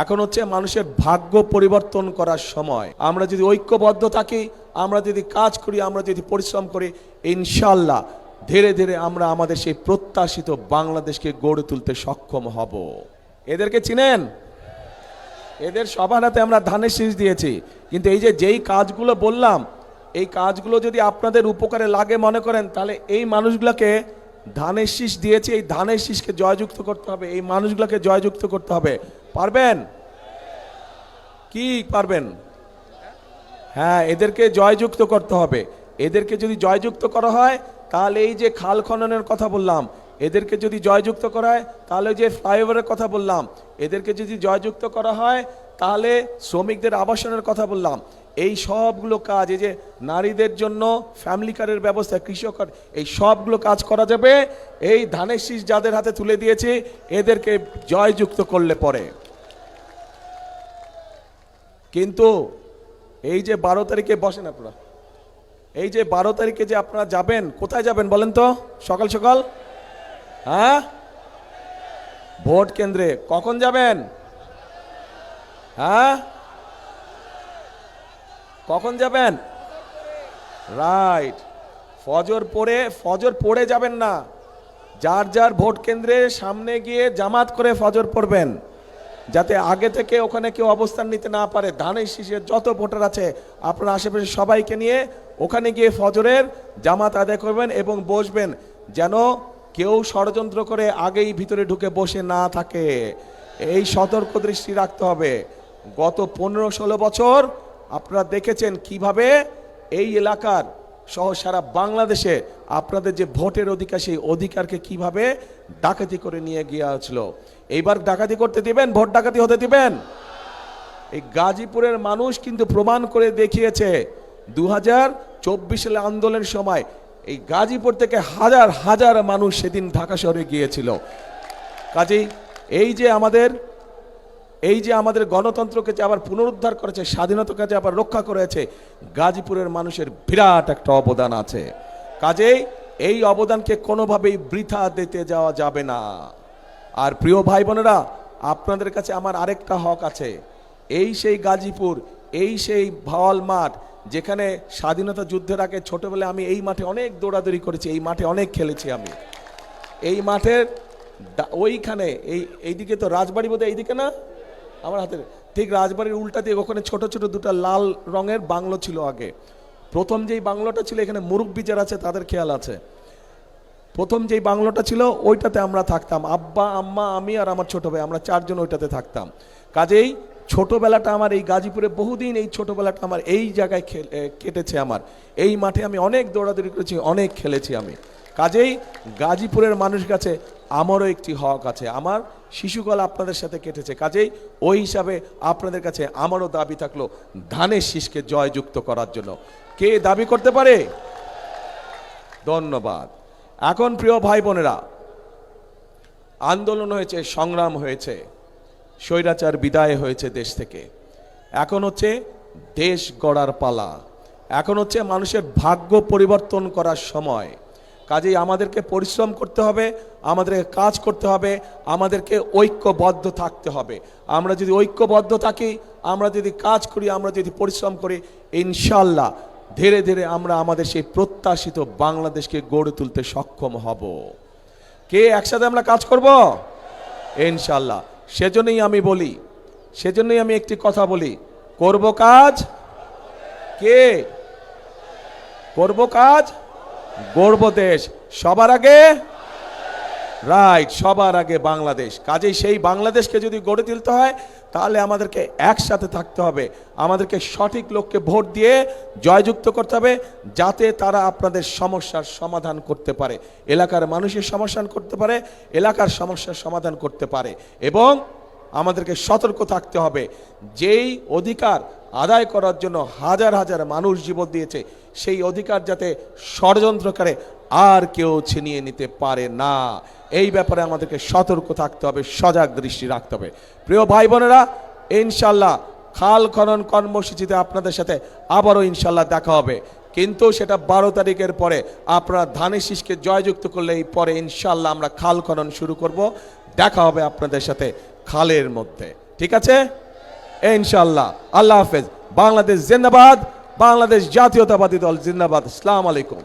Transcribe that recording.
এখন হচ্ছে মানুষের ভাগ্য পরিবর্তন করার সময়। আমরা যদি ঐক্যবদ্ধ থাকি, আমরা যদি কাজ করি, আমরা যদি পরিশ্রম করি, ইনশাল্লাহ ধীরে ধীরে আমরা আমাদের সেই প্রত্যাশিত বাংলাদেশকে গড়ে তুলতে সক্ষম হব। এদেরকে চিনেন? এদের সবার হাতে আমরা ধানের শীষ দিয়েছি। কিন্তু এই যে যেই কাজগুলো বললাম, এই কাজগুলো যদি আপনাদের উপকারে লাগে মনে করেন, তাহলে এই মানুষগুলোকে ধানের শীষ দিয়েছি, এই ধানের শীষকে জয়যুক্ত করতে হবে, এই মানুষগুলোকে জয়যুক্ত করতে হবে। পারবেন কি? পারবেন? হ্যাঁ, এদেরকে জয়যুক্ত করতে হবে। এদেরকে যদি জয়যুক্ত করা হয়, তাহলে এই যে খাল খননের কথা বললাম, এদেরকে যদি জয়যুক্ত করা হয়, তাহলে যে ফ্লাইওভারের কথা বললাম, এদেরকে যদি জয়যুক্ত করা হয়, তাহলে শ্রমিকদের আবাসনের কথা বললাম, এই সবগুলো কাজ, এই যে নারীদের জন্য ফ্যামিলি কার্ডের ব্যবস্থা, কৃষক কার্ড, এই সবগুলো কাজ করা যাবে এই ধানের শীষ যাদের হাতে তুলে দিয়েছি এদেরকে জয়যুক্ত করলে পরে। কিন্তু এই যে 12 তারিখে বসেন আপনারা, এই যে 12 তারিখে যে আপনারা যাবেন, কোথায় যাবেন বলেন তো? সকাল সকাল, হ্যাঁ, ভোট কেন্দ্রে। কখন যাবেন? হ্যাঁ, কখন যাবেন? রাইট, ফজর পড়ে যাবেন না, যার যার ভোট কেন্দ্রের সামনে গিয়ে জামাত করে ফজর পড়বেন, যাতে আগে থেকে ওখানে কেউ অবস্থান নিতে না পারে। ধানের শীষের যত ভোটার আছে আপনার আশেপাশে সবাইকে নিয়ে ওখানে গিয়ে ফজরের জামাত আদায় করবেন এবং বসবেন, যেন কেউ ষড়যন্ত্র করে আগেই ভিতরে ঢুকে বসে না থাকে। এই সতর্ক দৃষ্টি রাখতে হবে। গত 15-16 বছর আপনারা দেখেছেন কিভাবে এই এলাকার সহ সারা বাংলাদেশে আপনাদের যে ভোটের অধিকার, সেই অধিকারকে কিভাবে ডাকাতি করে নিয়ে গিয়েছিল। এইবার ডাকাতি করতে দিবেন? ভোট ডাকাতি হতে দিবেন? এই গাজীপুরের মানুষ কিন্তু প্রমাণ করে দেখিয়েছে 2024 সালে আন্দোলনের সময় এই গাজীপুর থেকে হাজার হাজার মানুষ সেদিন ঢাকা শহরে গিয়েছিল। কাজেই এই যে আমাদের গণতন্ত্রকে যে আবার পুনরুদ্ধার করেছে, স্বাধীনতাকে যে আবার রক্ষা করেছে, গাজীপুরের মানুষের বিরাট একটা অবদান আছে। কাজেই এই অবদানকে কোনোভাবেই বৃথা দিতে যাওয়া যাবে না। আর প্রিয় ভাই বোনেরা, আপনাদের কাছে আমার আরেকটা হক আছে। এই সেই গাজীপুর, এই সেই ভাওয়াল মাঠ, যেখানে স্বাধীনতা যুদ্ধের আগে ছোটবেলায় আমি এই মাঠে অনেক দৌড়াদৌড়ি করেছি, এই মাঠে অনেক খেলেছি আমি। এই মাঠের ওইখানে এইদিকে তো রাজবাড়ি, বোধহয় এইদিকে না, আমার হাতের ঠিক রাজবাড়ির উল্টা দিয়ে ওখানে ছোট ছোট দুটো লাল রঙের বাংলো ছিল আগে। প্রথম যেই বাংলোটা ছিল, এখানে মুরব্বি যারা আছে তাদের খেয়াল আছে, প্রথম যেই বাংলোটা ছিল ওইটাতে আমরা থাকতাম, আব্বা, আম্মা, আমি আর আমার ছোট ভাই, আমরা 4 জন ওইটাতে থাকতাম। কাজেই ছোটবেলাটা আমার এই গাজীপুরে, বহুদিন এই ছোটবেলাটা আমার এই জায়গায় কেটেছে। আমার এই মাঠে আমি অনেক দৌড়াদৌড়ি করেছি, অনেক খেলেছি আমি। কাজেই গাজীপুরের মানুষের কাছে আমারও একটি হক আছে। আমার শিশুকাল আপনাদের সাথে কেটেছে, কাজেই ওই হিসাবে আপনাদের কাছে আমারও দাবি থাকলো ধানের শীষকে জয়যুক্ত করার জন্য। কে দাবি করতে পারে? ধন্যবাদ। এখন প্রিয় ভাই বোনেরা, আন্দোলন হয়েছে, সংগ্রাম হয়েছে, স্বৈরাচার বিদায় হয়েছে দেশ থেকে। এখন হচ্ছে দেশ গড়ার পালা, এখন হচ্ছে মানুষের ভাগ্য পরিবর্তন করার সময়। কাজেই আমাদেরকে পরিশ্রম করতে হবে, আমাদেরকে কাজ করতে হবে, আমাদেরকে ঐক্যবদ্ধ থাকতে হবে। আমরা যদি ঐক্যবদ্ধ থাকি, আমরা যদি কাজ করি, আমরা যদি পরিশ্রম করি, ইনশাল্লাহ ধীরে ধীরে আমরা আমাদের সেই প্রত্যাশিত বাংলাদেশকে গড়ে তুলতে সক্ষম হব। কে একসাথে আমরা কাজ করব? ইনশাল্লাহ। সেজন্যই আমি একটি কথা বলি, করব কাজ, কে করব কাজ, গড়ব দেশ। সবার আগে, রাইট, সবার আগে বাংলাদেশ। কাজেই সেই বাংলাদেশকে যদি গড়ে তুলতে হয়, তাহলে আমাদেরকে একসাথে থাকতে হবে, আমাদেরকে সঠিক লোককে ভোট দিয়ে জয়যুক্ত করতে হবে, যাতে তারা আপনাদের সমস্যার সমাধান করতে পারে, এলাকার মানুষের সমস্যার করতে পারে, এলাকার সমস্যার সমাধান করতে পারে। এবং আমাদেরকে সতর্ক থাকতে হবে, যেই অধিকার আদায় করার জন্য হাজার হাজার মানুষ জীবন দিয়েছে, সেই অধিকার যাতে ষড়যন্ত্রকারে আর কেউ ছিনিয়ে নিতে পারে না। এই ব্যাপারে আমাদেরকে সতর্ক থাকতে হবে, সজাগ দৃষ্টি রাখতে হবে। প্রিয় ভাই বোনেরা, ইনশাল্লাহ খাল খনন কর্মসূচিতে আপনাদের সাথে আবারও ইনশাল্লাহ দেখা হবে। কিন্তু সেটা 12 তারিখের পরে আপনারা ধানের শীষকে জয়যুক্ত করলে এই পরে ইনশাল্লাহ আমরা খাল খনন শুরু করব। দেখা হবে আপনাদের সাথে খালের মধ্যে। ঠিক আছে ইনশাআল্লাহ। আল্লাহ হাফেজ। বাংলাদেশ জিন্দাবাদ, বাংলাদেশ জাতীয়তাবাদী দল জিন্দাবাদ। আসসালামু আলাইকুম।